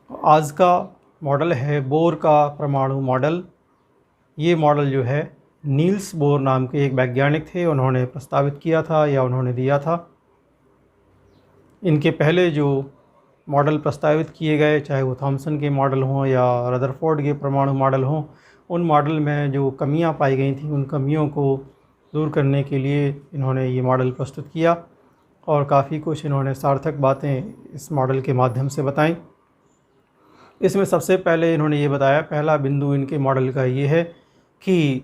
आज का मॉडल है बोर का परमाणु मॉडल। ये मॉडल जो है नील्स बोर नाम के एक वैज्ञानिक थे, उन्होंने प्रस्तावित किया था या उन्होंने दिया था। इनके पहले जो मॉडल प्रस्तावित किए गए, चाहे वो थॉमसन के मॉडल हों या रदरफोर्ड के परमाणु मॉडल हों, उन मॉडल में जो कमियां पाई गई थी, उन कमियों को दूर करने के लिए इन्होंने ये मॉडल प्रस्तुत किया और काफ़ी कुछ इन्होंने सार्थक बातें इस मॉडल के माध्यम से बताईं। इसमें सबसे पहले इन्होंने ये बताया, पहला बिंदु इनके मॉडल का ये है कि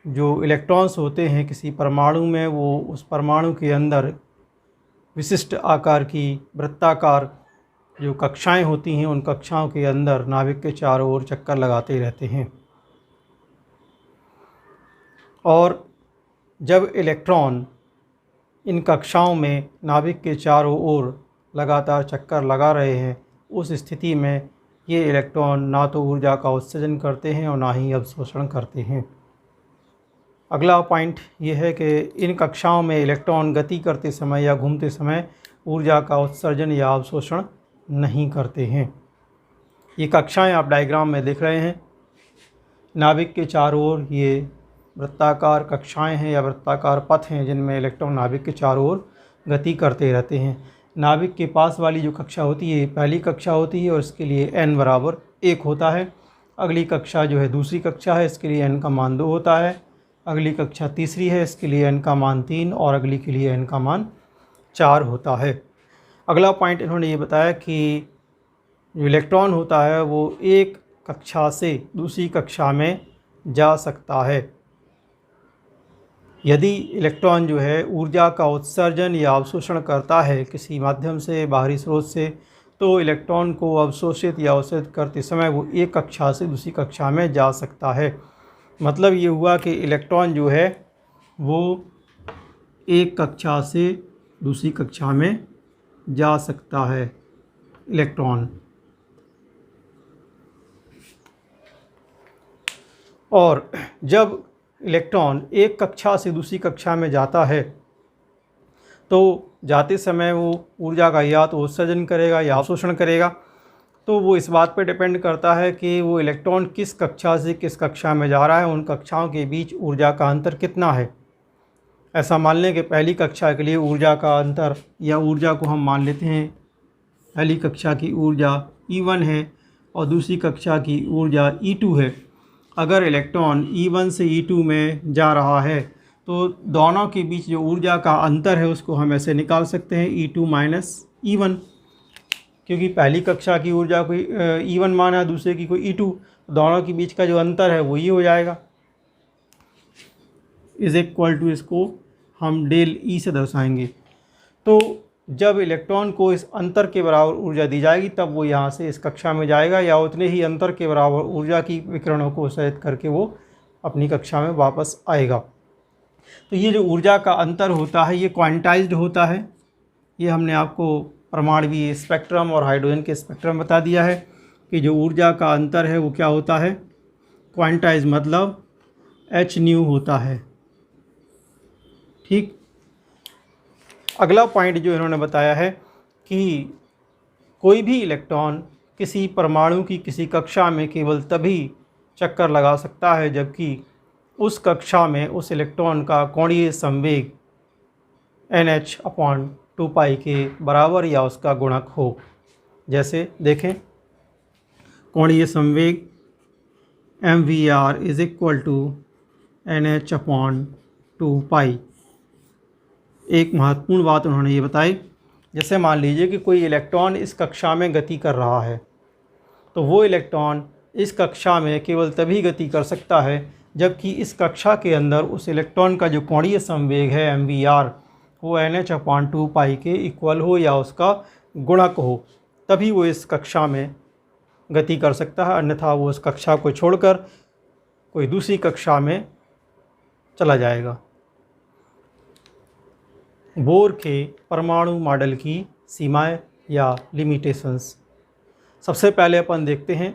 जो इलेक्ट्रॉन्स होते हैं किसी परमाणु में, वो उस परमाणु के अंदर विशिष्ट आकार की वृत्ताकार जो कक्षाएं होती हैं, उन कक्षाओं के अंदर नाभिक के चारों ओर चक्कर लगाते रहते हैं। और जब इलेक्ट्रॉन इन कक्षाओं में नाभिक के चारों ओर लगातार चक्कर लगा रहे हैं, उस स्थिति में ये इलेक्ट्रॉन ना तो ऊर्जा का उत्सर्जन करते हैं और ना ही अवशोषण करते हैं। अगला पॉइंट ये है कि इन कक्षाओं में इलेक्ट्रॉन गति करते समय या घूमते समय ऊर्जा का उत्सर्जन या अवशोषण नहीं करते हैं। ये कक्षाएं आप डायग्राम में देख रहे हैं। नाभिक के चारों ओर ये वृत्ताकार कक्षाएं हैं या वृत्ताकार पथ हैं, जिनमें इलेक्ट्रॉन नाभिक के चारों ओर गति करते रहते हैं। नाभिक के पास वाली जो कक्षा होती है, पहली कक्षा होती है और इसके लिए n बराबर 1 होता है। अगली कक्षा जो है दूसरी कक्षा है, इसके लिए n का मान 2 होता है। अगली कक्षा तीसरी है, इसके लिए n का मान 3 और अगली के लिए n का मान 4 होता है। अगला पॉइंट इन्होंने ये बताया कि जो इलेक्ट्रॉन होता है वो एक कक्षा से दूसरी कक्षा में जा सकता है। यदि इलेक्ट्रॉन जो है ऊर्जा का उत्सर्जन या अवशोषण करता है किसी माध्यम से, बाहरी स्रोत से, तो इलेक्ट्रॉन को अवशोषित या अवशोषित करते समय वो एक कक्षा से दूसरी कक्षा में जा सकता है। मतलब ये हुआ कि इलेक्ट्रॉन जो है वो एक कक्षा से दूसरी कक्षा में जा सकता है। इलेक्ट्रॉन और जब इलेक्ट्रॉन एक कक्षा से दूसरी कक्षा में जाता है तो जाते समय वो ऊर्जा का या तो उत्सर्जन करेगा या अवशोषण करेगा। तो वो इस बात पर डिपेंड करता है कि वो इलेक्ट्रॉन किस कक्षा से किस कक्षा में जा रहा है, उन कक्षाओं के बीच ऊर्जा का अंतर कितना है। ऐसा मान लें कि पहली कक्षा के लिए ऊर्जा का अंतर या ऊर्जा को हम मान लेते हैं, पहली कक्षा की ऊर्जा E1 है और दूसरी कक्षा की ऊर्जा E2 है। अगर इलेक्ट्रॉन E1 से E2 में जा रहा है तो दोनों के बीच जो ऊर्जा का अंतर है उसको हम ऐसे निकाल सकते हैं, E2 माइनस E1, क्योंकि पहली कक्षा की ऊर्जा कोई E1 माना है, दूसरे की कोई E2, दोनों के बीच का जो अंतर है वो ये हो जाएगा। इज इक्वल टू, इसको हम डेल E से दर्शाएंगे। तो जब इलेक्ट्रॉन को इस अंतर के बराबर ऊर्जा दी जाएगी तब वो यहाँ से इस कक्षा में जाएगा या उतने ही अंतर के बराबर ऊर्जा की विकिरणों को उत्सर्जित करके वो अपनी कक्षा में वापस आएगा। तो ये जो ऊर्जा का अंतर होता है ये क्वांटाइज्ड होता है। ये हमने आपको परमाणु स्पेक्ट्रम और हाइड्रोजन के स्पेक्ट्रम बता दिया है कि जो ऊर्जा का अंतर है वो क्या होता है, क्वांटाइज, मतलब h होता है। ठीक। अगला पॉइंट जो इन्होंने बताया है कि कोई भी इलेक्ट्रॉन किसी परमाणु की किसी कक्षा में केवल तभी चक्कर लगा सकता है जबकि उस कक्षा में उस इलेक्ट्रॉन का कोणीय संवेग NH/2π के बराबर या उसका गुणक हो। जैसे देखें, कोणीय संवेग mvr is equal to NH/2π। एक महत्वपूर्ण बात उन्होंने ये बताई, जैसे मान लीजिए कि कोई इलेक्ट्रॉन इस कक्षा में गति कर रहा है तो वो इलेक्ट्रॉन इस कक्षा में केवल तभी गति कर सकता है जबकि इस कक्षा के अंदर उस इलेक्ट्रॉन का जो कोणीय संवेग है mvr वो NH/2π के इक्वल हो या उसका गुणक हो, तभी वो इस कक्षा में गति कर सकता है, अन्यथा वो उस कक्षा को छोड़कर कोई दूसरी कक्षा में चला जाएगा। बोर के परमाणु मॉडल की सीमाएं या लिमिटेशंस। सबसे पहले अपन देखते हैं,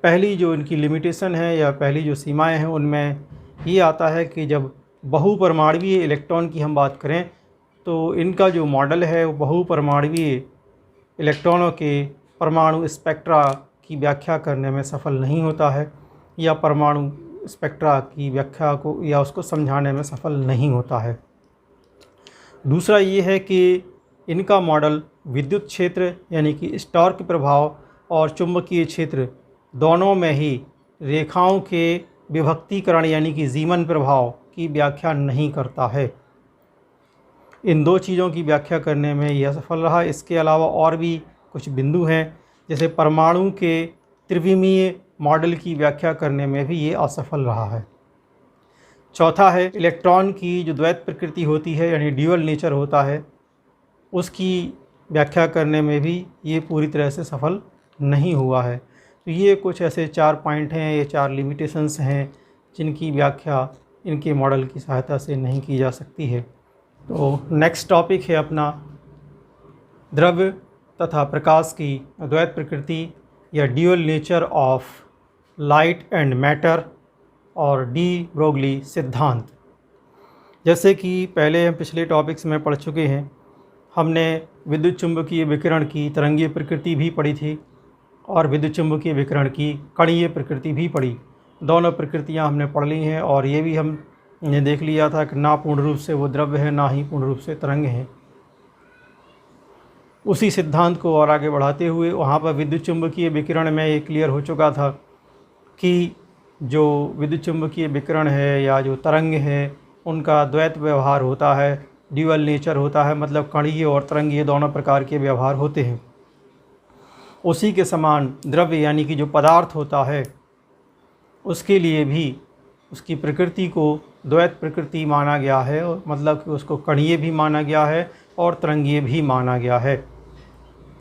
पहली जो इनकी लिमिटेशन है या पहली जो सीमाएं हैं उनमें ये आता है कि जब बहुपरमाणुवीय इलेक्ट्रॉन की हम बात करें तो इनका जो मॉडल है वो बहुपरमाणुवीय इलेक्ट्रॉनों के परमाणु स्पेक्ट्रा की व्याख्या करने में सफल नहीं होता है या परमाणु स्पेक्ट्रा की व्याख्या को या उसको समझाने में सफल नहीं होता है। दूसरा ये है कि इनका मॉडल विद्युत क्षेत्र यानी कि स्टोर्क प्रभाव और चुंबकीय क्षेत्र दोनों में ही रेखाओं के विभक्तीकरण यानी कि जीमन प्रभाव की व्याख्या नहीं करता है। इन दो चीज़ों की व्याख्या करने में यह सफल रहा। इसके अलावा और भी कुछ बिंदु हैं, जैसे परमाणु के त्रिविमीय मॉडल की व्याख्या करने में भी ये असफल रहा है। चौथा है इलेक्ट्रॉन की जो द्वैत प्रकृति होती है यानी ड्यूअल नेचर होता है, उसकी व्याख्या करने में भी ये पूरी तरह से सफल नहीं हुआ है। तो ये कुछ ऐसे 4 पॉइंट हैं, ये 4 लिमिटेशंस हैं जिनकी व्याख्या इनके मॉडल की सहायता से नहीं की जा सकती है। तो नेक्स्ट टॉपिक है अपना द्रव्य तथा प्रकाश की द्वैत प्रकृति या dual nature of light and matter और डी ब्रोगली सिद्धांत। जैसे कि पहले हम पिछले टॉपिक्स में पढ़ चुके हैं, हमने विद्युत चुंबकीय विकिरण की तरंगीय प्रकृति भी पढ़ी थी और विद्युत चुंबकीय विकिरण की कणीय प्रकृति भी पढ़ी। दोनों प्रकृतियां हमने पढ़ ली हैं और ये भी हमने देख लिया था कि ना पूर्ण रूप से वो द्रव्य है ना ही पूर्ण रूप से तरंग है। उसी सिद्धांत को और आगे बढ़ाते हुए वहाँ पर विद्युत चुंबकीय विकिरण में ये क्लियर हो चुका था कि जो विद्युत चुंबकीय विकिरण है या जो तरंग है उनका द्वैत व्यवहार होता है, ड्यूअल नेचर होता है, मतलब कणीय और तरंगीय दोनों प्रकार के व्यवहार होते हैं। उसी के समान द्रव्य यानी कि जो पदार्थ होता है उसके लिए भी उसकी प्रकृति को द्वैत प्रकृति माना गया है, और मतलब कि उसको कणीय भी माना गया है और तरंगीय भी माना गया है।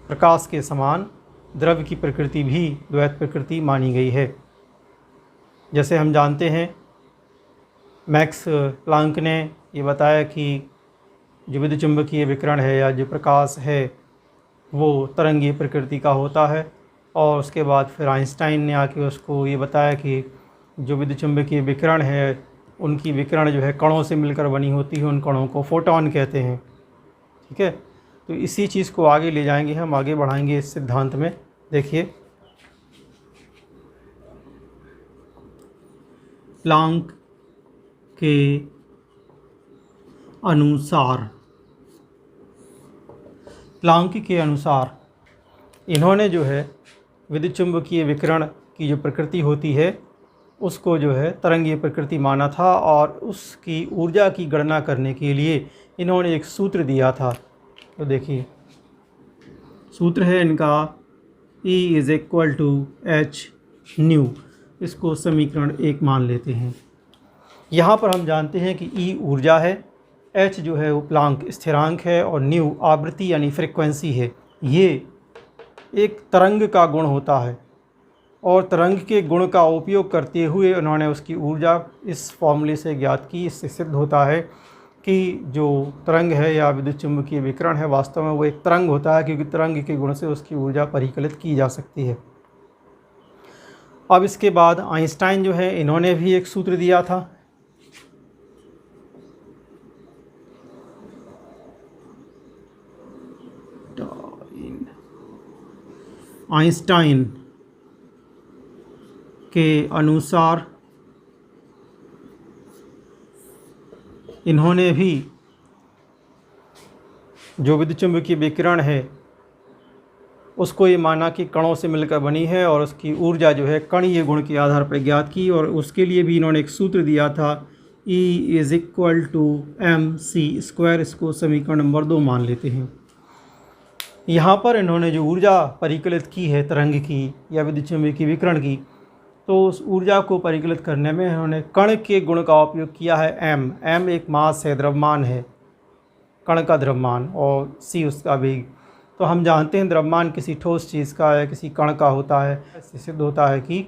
प्रकाश के समान द्रव्य की प्रकृति भी द्वैत प्रकृति मानी गई है। जैसे हम जानते हैं मैक्स प्लांक ने ये बताया कि जो विद्युत चुंबकीय विकिरण है या जो प्रकाश है वो तरंगीय प्रकृति का होता है, और उसके बाद फिर आइंस्टाइन ने आके उसको ये बताया कि जो विद्युत चुंबकीय विकिरण है उनकी विकिरण जो है कणों से मिलकर बनी होती है, उन कणों को फोटॉन कहते हैं। ठीक है, तो इसी चीज़ को आगे ले जाएंगे, हम आगे बढ़ाएंगे इस सिद्धांत में। देखिए, प्लांक के अनुसार इन्होंने जो है विद्युत चुंबकीय विकिरण की जो प्रकृति होती है उसको जो है तरंगीय प्रकृति माना था, और उसकी ऊर्जा की गणना करने के लिए इन्होंने एक सूत्र दिया था। तो देखिए, सूत्र है इनका E = h/nu। इसको समीकरण 1 मान लेते हैं। यहाँ पर हम जानते हैं कि E ऊर्जा है, h जो है वो प्लांक स्थिरांक है और न्यू आवृत्ति यानी फ्रिक्वेंसी है। ये एक तरंग का गुण होता है और तरंग के गुण का उपयोग करते हुए उन्होंने उसकी ऊर्जा इस फॉर्मूले से ज्ञात की। इससे सिद्ध होता है कि जो तरंग है या विद्युत चुंबकीय विकिरण है वास्तव में वो एक तरंग होता है, क्योंकि तरंग के गुण से उसकी ऊर्जा परिकलित की जा सकती है। अब इसके बाद आइंस्टाइन जो है इन्होंने भी एक सूत्र दिया था। आइंस्टाइन के अनुसार इन्होंने भी जो विद्युत चुंबकीय विकिरण है उसको ये माना कि कणों से मिलकर बनी है और उसकी ऊर्जा जो है कणीय गुण के आधार पर ज्ञात की, और उसके लिए भी इन्होंने एक सूत्र दिया था E = mc²। इसको समीकरण नंबर 2 मान लेते हैं। यहाँ पर इन्होंने जो ऊर्जा परिकलित की है तरंग की या विद्युत चुंबकीय विकिरण की, तो उस ऊर्जा को परिकलित करने में इन्होंने कण के गुण का उपयोग किया है m। m एक मास है, द्रव्यमान है, कण का द्रव्यमान, और c उसका वेग। तो हम जानते हैं द्रव्यमान किसी ठोस चीज़ का या किसी कण का होता है। इससे सिद्ध होता है कि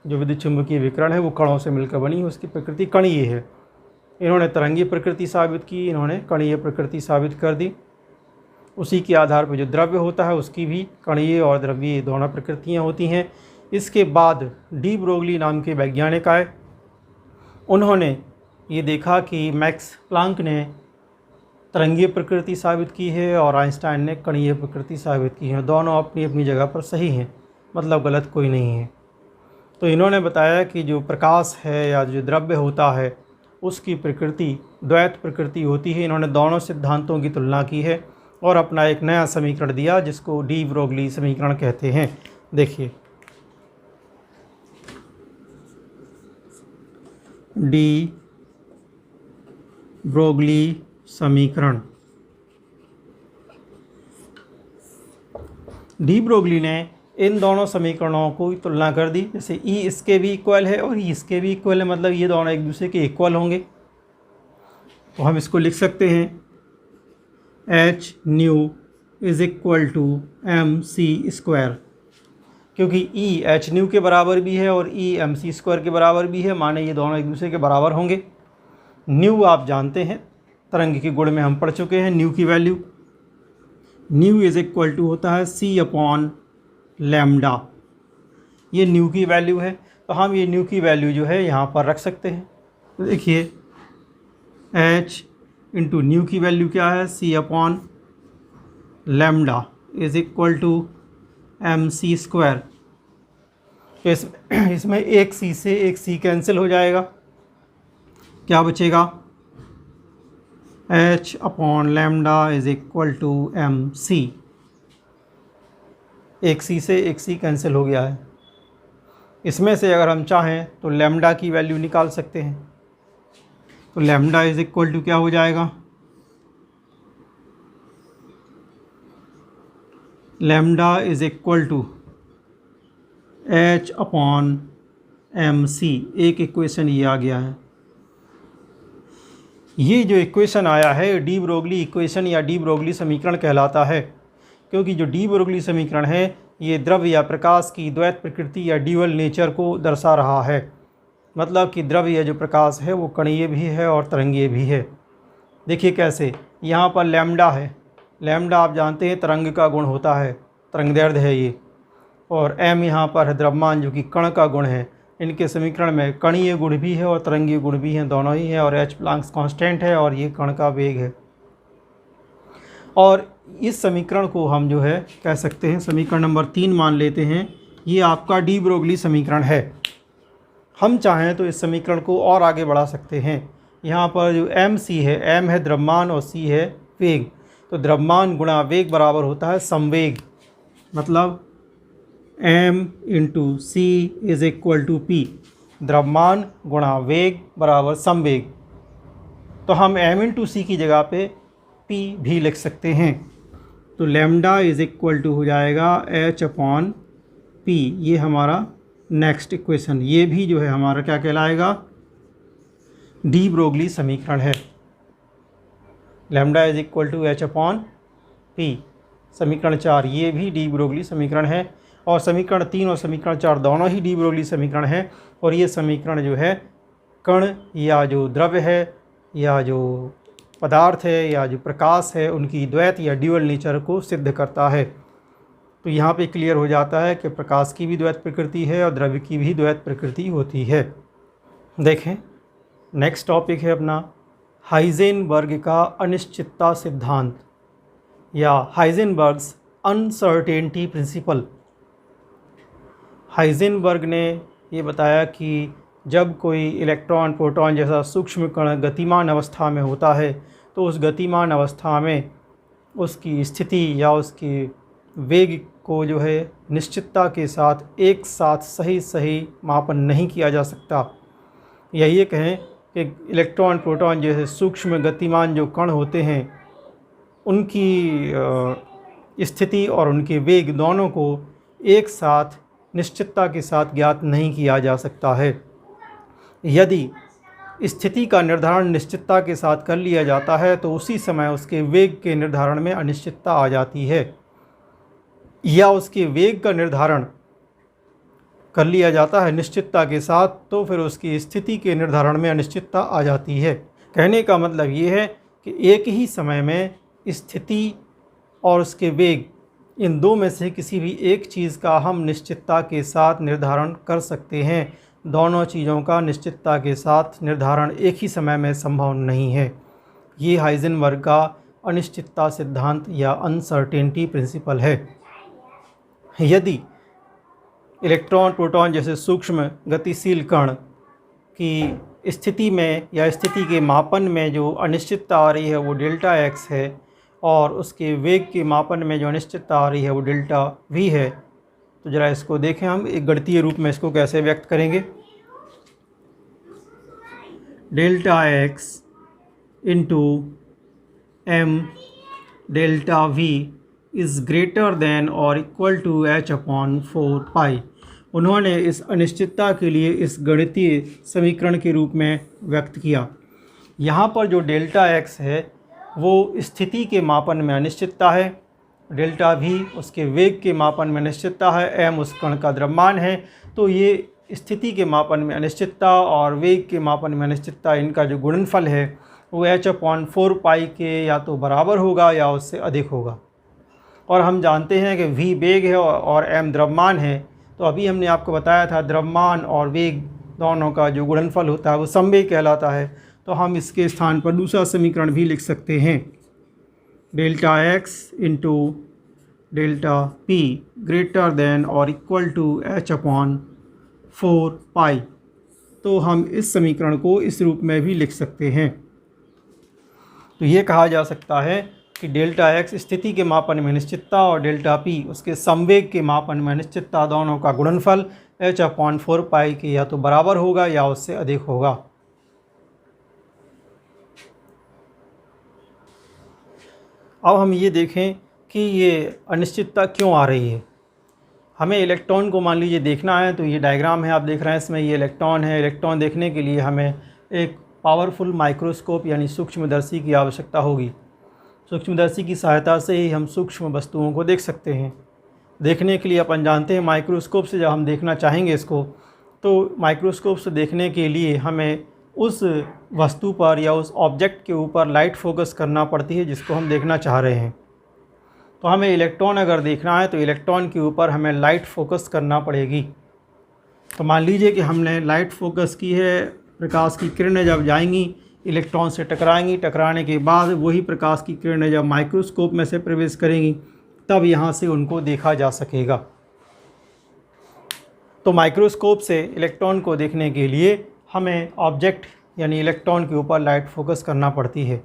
जो विद्युत चुंबकीय विकिरण है वो कणों से मिलकर बनी है, उसकी प्रकृति कणीय है। इन्होंने तरंगीय प्रकृति साबित की, इन्होंने कणीय प्रकृति साबित कर दी। उसी के आधार पर जो द्रव्य होता है उसकी भी कणीय और द्रव्यीय दोनों प्रकृतियाँ होती हैं। इसके बाद डी ब्रोगली नाम के वैज्ञानिक आए। उन्होंने ये देखा कि मैक्स प्लांक ने तरंगीय प्रकृति साबित की है और आइंस्टाइन ने कणीय प्रकृति साबित की है। दोनों अपनी अपनी जगह पर सही हैं, मतलब गलत कोई नहीं है। तो इन्होंने बताया कि जो प्रकाश है या जो द्रव्य होता है उसकी प्रकृति द्वैत प्रकृति होती है। इन्होंने दोनों सिद्धांतों की तुलना की है और अपना एक नया समीकरण दिया जिसको डी ब्रोगली समीकरण कहते हैं। देखिए, डी ब्रोगली समीकरण। डी ब्रोगली ने इन दोनों समीकरणों को तुलना कर दी। जैसे E इसके भी इक्वल है और E इसके भी इक्वल है, मतलब ये दोनों एक दूसरे के इक्वल होंगे। तो हम इसको लिख सकते हैं H nu is equal to mc², क्योंकि E H न्यू के बराबर भी है और E mc² के बराबर भी है, माने ये दोनों एक दूसरे के बराबर होंगे। न्यू आप जानते हैं, तरंग के गुण में हम पढ़ चुके हैं न्यू की वैल्यू। न्यू इज़ इक्वल टू होता है c/λ। ये न्यू की वैल्यू है, तो हम ये न्यू की वैल्यू जो है यहाँ पर रख सकते हैं। तो देखिए h इंटू न्यू की वैल्यू क्या है, c/λ is equal to mc²। तो इसमें एक c से एक c कैंसिल हो जाएगा, क्या बचेगा, h/λ is equal to mc। एक c से एक c कैंसिल हो गया है। इसमें से अगर हम चाहें तो लैम्डा की वैल्यू निकाल सकते हैं। तो लैम्डा इज़ इक्वल टू क्या हो जाएगा, lambda is equal to h/mc। एक इक्वेशन ये आ गया है। ये जो इक्वेशन आया है डी ब्रोगली इक्वेशन या डी ब्रोगली समीकरण कहलाता है, क्योंकि जो डी ब्रोगली समीकरण है ये द्रव्य या प्रकाश की द्वैत प्रकृति या ड्यूअल नेचर को दर्शा रहा है। मतलब कि द्रव्य या जो प्रकाश है वो कणीय भी है और तरंगीय भी है। देखिए कैसे, यहाँ पर लैम्डा है, लैम्डा आप जानते हैं तरंग का गुण होता है, तरंगदैर्घ्य है ये, और m यहाँ पर है द्रव्यमान जो कि कण का गुण है। इनके समीकरण में कणीय गुण भी है और तरंगीय गुण भी हैं, दोनों ही हैं, और h प्लांक्स कांस्टेंट है और ये कण का वेग है। और इस समीकरण को हम जो है कह सकते हैं समीकरण नंबर 3 मान लेते हैं, ये आपका डी ब्रोगली समीकरण है। हम चाहें तो इस समीकरण को और आगे बढ़ा सकते हैं। यहाँ पर जो mc है, m है द्रव्यमान और c है वेग, तो द्रव्यमान गुणा वेग बराबर होता है संवेग। मतलब m into c is equal to p, द्रव्यमान गुणा वेग बराबर संवेग। तो हम m इंटू सी की जगह पे p भी लिख सकते हैं। तो लैम्डा इज़ इक्वल टू हो जाएगा h/p। ये हमारा नेक्स्ट इक्वेशन, ये भी जो है हमारा क्या कहलाएगा, डी ब्रोगली समीकरण है। Lambda is equal to h/p। समीकरण 4 ये भी डी ब्रोगली समीकरण है, और समीकरण 3 और समीकरण 4 दोनों ही डी ब्रोगली समीकरण है। और ये समीकरण जो है कण या जो द्रव्य है या जो पदार्थ है या जो प्रकाश है उनकी द्वैत या ड्यूअल नेचर को सिद्ध करता है। तो यहाँ पे क्लियर हो जाता है कि प्रकाश की भी द्वैत प्रकृति है और द्रव्य की भी द्वैत प्रकृति होती है। देखें, नेक्स्ट टॉपिक है अपना हाइजेनबर्ग का अनिश्चितता सिद्धांत या हाइजेनबर्ग्स अनसर्टेनिटी प्रिंसिपल। हाइजेनबर्ग ने ये बताया कि जब कोई इलेक्ट्रॉन प्रोटॉन जैसा सूक्ष्म कण गतिमान अवस्था में होता है तो उस गतिमान अवस्था में उसकी स्थिति या उसकी वेग को जो है निश्चितता के साथ एक साथ सही मापन नहीं किया जा सकता। या ये कहें कि इलेक्ट्रॉन प्रोटॉन जैसे सूक्ष्म गतिमान जो कण होते हैं उनकी स्थिति और उनके वेग दोनों को एक साथ निश्चितता के साथ ज्ञात नहीं किया जा सकता है। यदि स्थिति का निर्धारण निश्चितता के साथ कर लिया जाता है तो उसी समय उसके वेग के निर्धारण में अनिश्चितता आ जाती है, या उसके वेग का निर्धारण कर लिया जाता है निश्चितता के साथ तो फिर उसकी स्थिति के निर्धारण में अनिश्चितता आ जाती है। कहने का मतलब ये है कि एक ही समय में स्थिति और उसके वेग, इन दो में से किसी भी एक चीज़ का हम निश्चितता के साथ निर्धारण कर सकते हैं। दोनों चीज़ों का निश्चितता के साथ निर्धारण एक ही समय में संभव नहीं है। ये हाइजेनबर्ग का अनिश्चितता सिद्धांत या अनसर्टेनिटी प्रिंसिपल है। यदि इलेक्ट्रॉन प्रोटॉन जैसे सूक्ष्म गतिशील कण की स्थिति में या स्थिति के मापन में जो अनिश्चितता आ रही है वो डेल्टा x है, और उसके वेग के मापन में जो अनिश्चितता आ रही है वो डेल्टा v है, तो ज़रा इसको देखें हम एक गणितीय रूप में इसको कैसे व्यक्त करेंगे। Delta x into m delta v is greater than और इक्वल टू h/4 पाई। उन्होंने इस अनिश्चितता के लिए इस गणितीय समीकरण के रूप में व्यक्त किया। यहाँ पर जो डेल्टा x है वो स्थिति के मापन में अनिश्चितता है, डेल्टा v उसके वेग के मापन में अनिश्चितता है, m उस कण का द्रव्यमान है। तो ये स्थिति के मापन में अनिश्चितता और वेग के मापन में अनिश्चितता, इनका जो गुणनफल है वो h/4 पाई के या तो बराबर होगा या उससे अधिक होगा। और हम जानते हैं कि v वेग है और m द्रव्यमान है, तो अभी हमने आपको बताया था द्रव्यमान और वेग दोनों का जो गुणनफल होता है वो समवेग कहलाता है। तो हम इसके स्थान पर दूसरा समीकरण भी लिख सकते हैं, delta x into delta p greater than और इक्वल टू h/4 पाई। तो हम इस समीकरण को इस रूप में भी लिख सकते हैं। तो ये कहा जा सकता है कि डेल्टा x स्थिति के मापन में अनिश्चितता और डेल्टा p उसके संवेग के मापन में अनिश्चितता, दोनों का गुणनफल h/4 पाई के या तो बराबर होगा या उससे अधिक होगा। अब हम ये देखें कि ये अनिश्चितता क्यों आ रही है। हमें इलेक्ट्रॉन को मान लीजिए देखना है, तो ये डायग्राम है आप देख रहे हैं, इसमें ये इलेक्ट्रॉन है। इलेक्ट्रॉन देखने के लिए हमें एक पावरफुल माइक्रोस्कोप यानी सूक्ष्मदर्शी की आवश्यकता होगी। सूक्ष्मदर्शी की सहायता से ही हम सूक्ष्म वस्तुओं को देख सकते हैं। देखने के लिए अपन जानते हैं माइक्रोस्कोप से जब हम देखना चाहेंगे इसको, तो माइक्रोस्कोप से देखने के लिए हमें उस वस्तु पर या उस ऑब्जेक्ट के ऊपर लाइट फोकस करना पड़ती है जिसको हम देखना चाह रहे हैं। तो हमें इलेक्ट्रॉन अगर देखना है तो इलेक्ट्रॉन के ऊपर हमें लाइट फोकस करना पड़ेगी। तो मान लीजिए कि हमने लाइट फोकस की है, प्रकाश की किरणें जब जाएंगी इलेक्ट्रॉन से टकराएंगी, टकराने के बाद वही प्रकाश की किरणें जब माइक्रोस्कोप में से प्रवेश करेंगी तब यहाँ से उनको देखा जा सकेगा। तो माइक्रोस्कोप से इलेक्ट्रॉन को देखने के लिए हमें ऑब्जेक्ट यानी इलेक्ट्रॉन के ऊपर लाइट फोकस करना पड़ती है।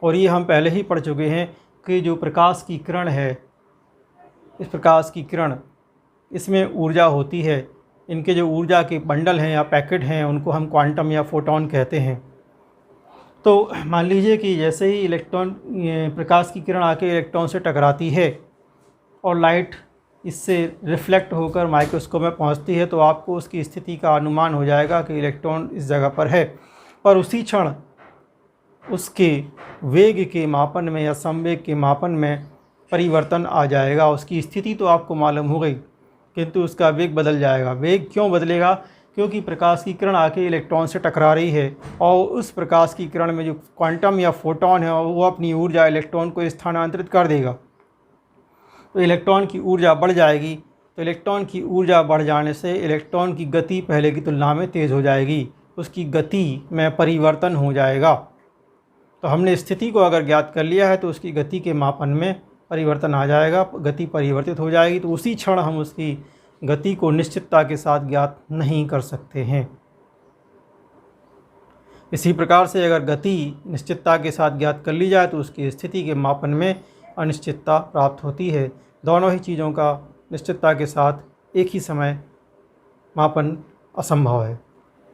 और ये हम पहले ही पढ़ चुके हैं कि जो प्रकाश की किरण है, इस प्रकाश की किरण, इसमें ऊर्जा होती है। इनके जो ऊर्जा के बंडल हैं या पैकेट हैं उनको हम क्वांटम या फोटॉन कहते हैं। तो मान लीजिए कि जैसे ही प्रकाश की किरण आके इलेक्ट्रॉन से टकराती है और लाइट इससे रिफ्लेक्ट होकर माइक्रोस्कोप में पहुंचती है, तो आपको उसकी स्थिति का अनुमान हो जाएगा कि इलेक्ट्रॉन इस जगह पर है। पर उसी क्षण उसके वेग के मापन में या संवेग के मापन में परिवर्तन आ जाएगा। उसकी स्थिति तो आपको मालूम हो गई, किंतु उसका वेग बदल जाएगा। वेग क्यों बदलेगा? क्योंकि प्रकाश की किरण आके इलेक्ट्रॉन से टकरा रही है और उस प्रकाश की किरण में जो क्वांटम या फोटॉन है वो अपनी ऊर्जा इलेक्ट्रॉन को स्थानांतरित कर देगा। तो इलेक्ट्रॉन की ऊर्जा बढ़ जाएगी। तो इलेक्ट्रॉन की ऊर्जा बढ़ जाने से इलेक्ट्रॉन की गति पहले की तुलना में तेज़ हो जाएगी, उसकी गति में परिवर्तन हो जाएगा। तो हमने स्थिति को अगर ज्ञात कर लिया है तो उसकी गति के मापन में परिवर्तन आ जाएगा, गति परिवर्तित हो जाएगी। तो उसी क्षण हम उसकी गति को निश्चितता के साथ ज्ञात नहीं कर सकते हैं। इसी प्रकार से अगर गति निश्चितता के साथ ज्ञात कर ली जाए तो उसकी स्थिति के मापन में अनिश्चितता प्राप्त होती है। दोनों ही चीज़ों का निश्चितता के साथ एक ही समय मापन असंभव है।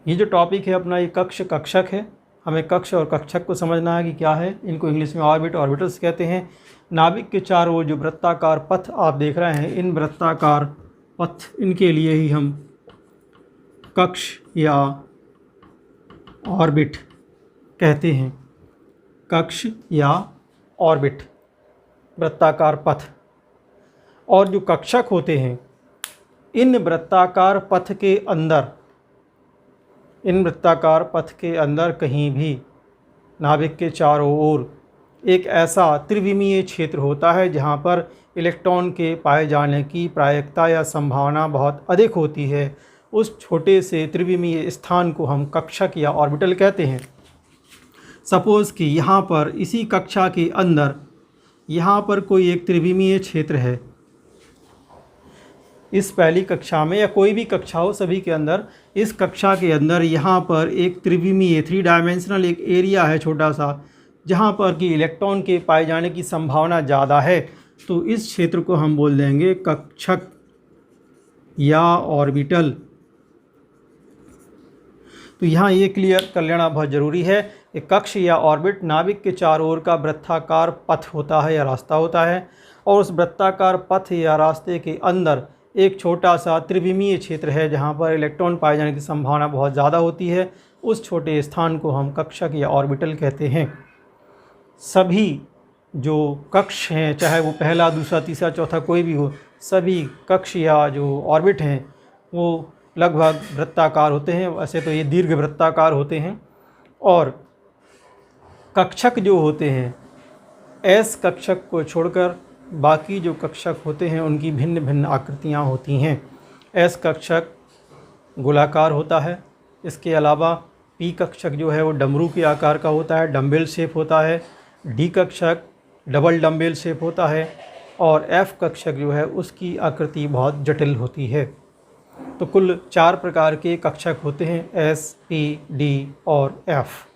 ये जो टॉपिक है अपना, ये कक्ष कक्षक है। हमें कक्ष और कक्षक को समझना है कि क्या है। इनको इंग्लिश में ऑर्बिट, ऑर्बिटल्स कहते हैं। नाभिक के चारों ओर जो वृत्ताकार पथ आप देख रहे हैं, इन वृत्ताकार पथ, इनके लिए ही हम कक्ष या ऑर्बिट कहते हैं। कक्ष या ऑर्बिट, वृत्ताकार पथ। और जो कक्षक होते हैं, इन वृत्ताकार पथ के अंदर, इन वृत्ताकार पथ के अंदर कहीं भी नाभिक के चारों ओर एक ऐसा त्रिविमीय क्षेत्र होता है जहाँ पर इलेक्ट्रॉन के पाए जाने की प्रायिकता या संभावना बहुत अधिक होती है। उस छोटे से त्रिविमीय स्थान को हम कक्षक या ऑर्बिटल कहते हैं। सपोज़ कि यहाँ पर इसी कक्षा के अंदर यहाँ पर कोई एक त्रिविमीय क्षेत्र है। इस पहली कक्षा में या कोई भी कक्षा हो, सभी के अंदर, इस कक्षा के अंदर यहाँ पर एक त्रिविमीय 3 डायमेंशनल एक एरिया है छोटा सा, जहाँ पर कि इलेक्ट्रॉन के पाए जाने की संभावना ज़्यादा है। तो इस क्षेत्र को हम बोल देंगे कक्षक या ऑर्बिटल। तो यहाँ ये क्लियर कर लेना बहुत ज़रूरी है कि कक्ष या ऑर्बिट नाभिक के चारों ओर का वृत्ताकार पथ होता है या रास्ता होता है, और उस वृत्ताकार पथ या रास्ते के अंदर एक छोटा सा त्रिविमीय क्षेत्र है जहाँ पर इलेक्ट्रॉन पाए जाने की संभावना बहुत ज़्यादा होती है। उस छोटे स्थान को हम कक्षक या ऑर्बिटल कहते हैं। सभी जो कक्ष हैं, चाहे वो पहला, दूसरा, तीसरा, चौथा कोई भी हो, सभी कक्ष या जो ऑर्बिट हैं वो लगभग वृत्ताकार होते हैं। वैसे तो ये दीर्घ वृत्ताकार होते हैं। और कक्षक जो होते हैं, एस कक्षक को छोड़कर बाकी जो कक्षक होते हैं उनकी भिन्न भिन्न आकृतियाँ होती हैं। एस कक्षक गोलाकार होता है। इसके अलावा पी कक्षक जो है वो डमरू के आकार का होता है, डम्बेल शेप होता है। डी कक्षक डबल डम्बेल शेप होता है। और एफ कक्षक जो है उसकी आकृति बहुत जटिल होती है। तो कुल 4 प्रकार के कक्षक होते हैं, एस, पी, डी और एफ।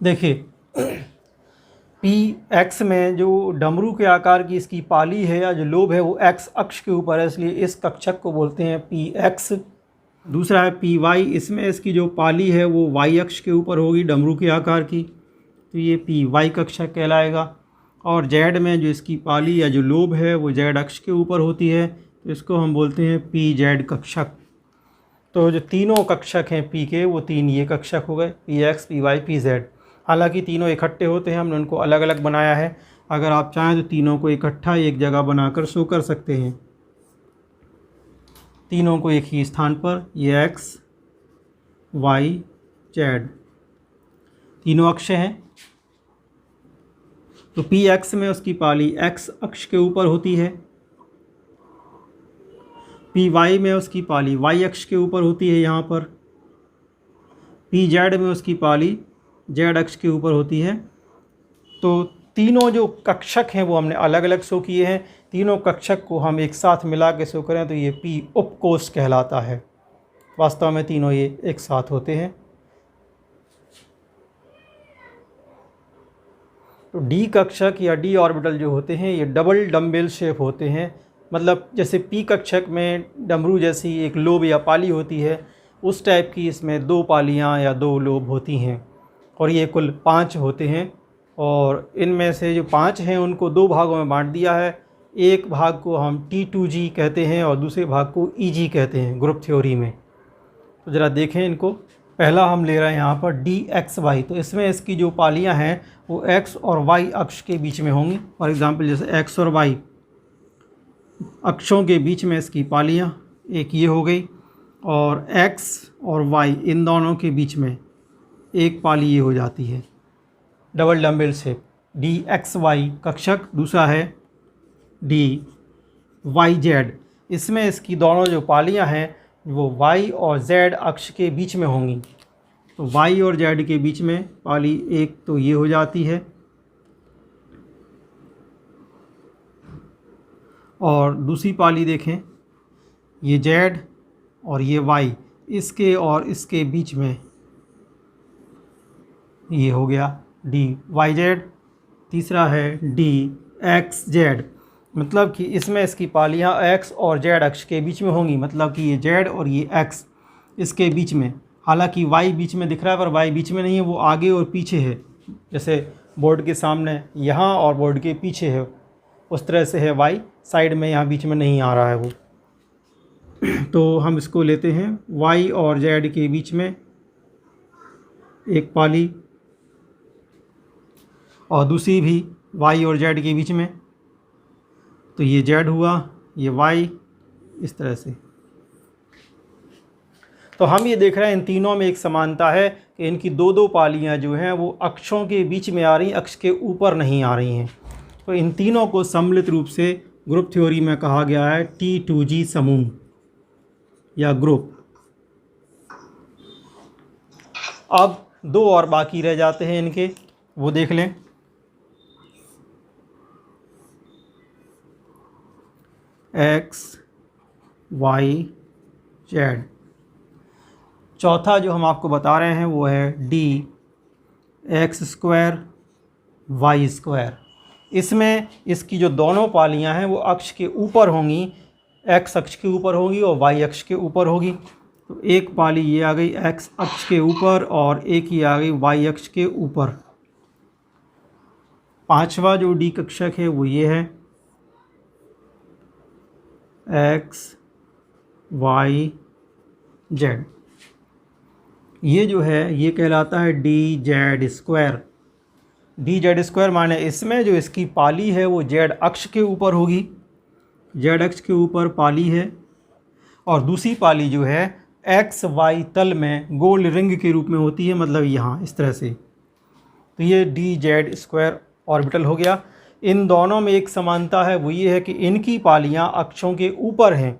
देखिए, पी एक्स में जो डमरू के आकार की इसकी पाली है या जो लोब है वो एक्स अक्ष के ऊपर है, इसलिए इस कक्षक को बोलते हैं पी एक्स। दूसरा है पी वाई, इसमें इसकी जो पाली है वो वाई अक्ष के ऊपर होगी डमरू के आकार की, तो ये पी वाई कक्षक कहलाएगा। और जेड में जो इसकी पाली या जो लोब है वो जेड अक्ष के ऊपर होती है, तो इसको हम बोलते हैं पी जेड कक्षक। तो जो तीनों कक्षक हैं पी के, वो 3 ये कक्षक हो गए, p x, p y, p z. हालांकि तीनों इकट्ठे होते हैं, हमने उनको अलग अलग बनाया है। अगर आप चाहें तो तीनों को इकट्ठा एक जगह बनाकर शो कर सकते हैं, तीनों को एक ही स्थान पर। ये एक्स, वाई, जेड तीनों अक्ष हैं। तो पी एक्स में उसकी पाली एक्स अक्ष के ऊपर होती है, पी वाई में उसकी पाली वाई अक्ष के ऊपर होती है यहाँ पर, पी जेड में उसकी पाली जेड अक्ष के ऊपर होती है। तो तीनों जो कक्षक हैं वो हमने अलग अलग शो किए हैं। तीनों कक्षक को हम एक साथ मिला के शो करें तो ये पी उपकोष कहलाता है। वास्तव में तीनों ये एक साथ होते हैं। तो डी कक्षक या डी ऑर्बिटल जो होते हैं ये डबल डम्बेल शेप होते हैं। मतलब जैसे पी कक्षक में डमरू जैसी एक लोब या पाली होती है, उस टाइप की इसमें 2 पालियाँ या 2 लोब होती हैं। और ये कुल 5 होते हैं, और इनमें से जो 5 हैं उनको 2 भागों में बांट दिया है। एक भाग को हम T2G कहते हैं और दूसरे भाग को EG कहते हैं ग्रुप थ्योरी में। तो ज़रा देखें इनको। पहला हम ले रहे हैं यहाँ पर DXY। तो इसमें इसकी जो पालियाँ हैं वो X और Y अक्ष के बीच में होंगी। फॉर एग्ज़ाम्पल जैसे X और Y अक्षों के बीच में इसकी पालियाँ एक ये हो गई, और X और Y इन दोनों के बीच में एक पाली ये हो जाती है, डबल डम्बेल शेप DXY कक्षक। दूसरा है DYZ, इसमें इसकी दोनों जो पालियाँ हैं वो Y और Z अक्ष के बीच में होंगी। तो Y और Z के बीच में पाली एक तो ये हो जाती है, और दूसरी पाली देखें, ये Z और ये Y, इसके और इसके बीच में ये हो गया DYZ। तीसरा है DXZ, मतलब कि इसमें इसकी पालियाँ X और Z अक्ष के बीच में होंगी, मतलब कि ये Z और ये X इसके बीच में। हालांकि Y बीच में दिख रहा है पर Y बीच में नहीं है, वो आगे और पीछे है। जैसे बोर्ड के सामने यहाँ और बोर्ड के पीछे है, उस तरह से है Y साइड में, यहाँ बीच में नहीं आ रहा है वो। तो हम इसको लेते हैं Y और Z के बीच में एक पाली, और दूसरी भी Y और Z के बीच में। तो ये Z हुआ, ये Y, इस तरह से। तो हम ये देख रहे हैं इन तीनों में एक समानता है कि इनकी दो दो पालियाँ जो हैं वो अक्षों के बीच में आ रही, अक्ष के ऊपर नहीं आ रही हैं। तो इन तीनों को सम्मिलित रूप से ग्रुप थ्योरी में कहा गया है T2G समूह या ग्रुप। अब दो और बाकी रह जाते हैं इनके, वो देख लें। X Y Z। चौथा जो हम आपको बता रहे हैं वो है D X square Y square. इसमें इसकी जो दोनों पालियां हैं वो अक्ष के ऊपर होंगी, X अक्ष के ऊपर होगी और Y अक्ष के ऊपर होगी। तो एक पाली ये आ गई X अक्ष के ऊपर और एक ये आ गई Y अक्ष के ऊपर। पांचवा जो D कक्षक है वो ये है X Y Z। ये जो है ये कहलाता है DZ स्क्वायर। DZ स्क्वायर माने इसमें जो इसकी पाली है वो Z अक्ष के ऊपर होगी, Z अक्ष के ऊपर पाली है, और दूसरी पाली जो है XY तल में गोल रिंग के रूप में होती है, मतलब यहाँ इस तरह से। तो ये DZ स्क्वायर ऑर्बिटल हो गया। इन दोनों में एक समानता है, वो ये है कि इनकी पालियाँ अक्षों के ऊपर हैं,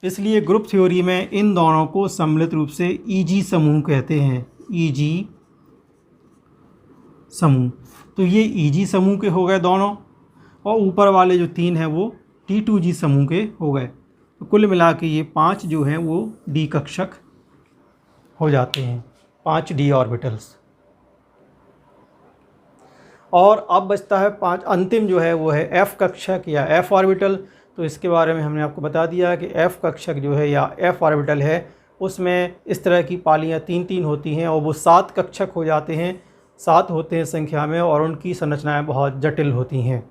इसलिए ग्रुप थ्योरी में इन दोनों को सम्मिलित रूप से EG समूह कहते हैं, EG समूह। तो ये EG समूह के हो गए दोनों, और ऊपर वाले जो तीन हैं वो T2G समूह के हो गए। तो कुल मिला के ये 5 जो हैं वो D कक्षक हो जाते हैं, 5 D ऑर्बिटल्स। और अब बचता है 5 अंतिम जो है वो है F कक्षक या F ऑर्बिटल। तो इसके बारे में हमने आपको बता दिया कि F कक्षक जो है या F ऑर्बिटल है उसमें इस तरह की पालियाँ 3-3 होती हैं और वो 7 कक्षक हो जाते हैं, 7 होते हैं संख्या में, और उनकी संरचनाएं बहुत जटिल होती हैं।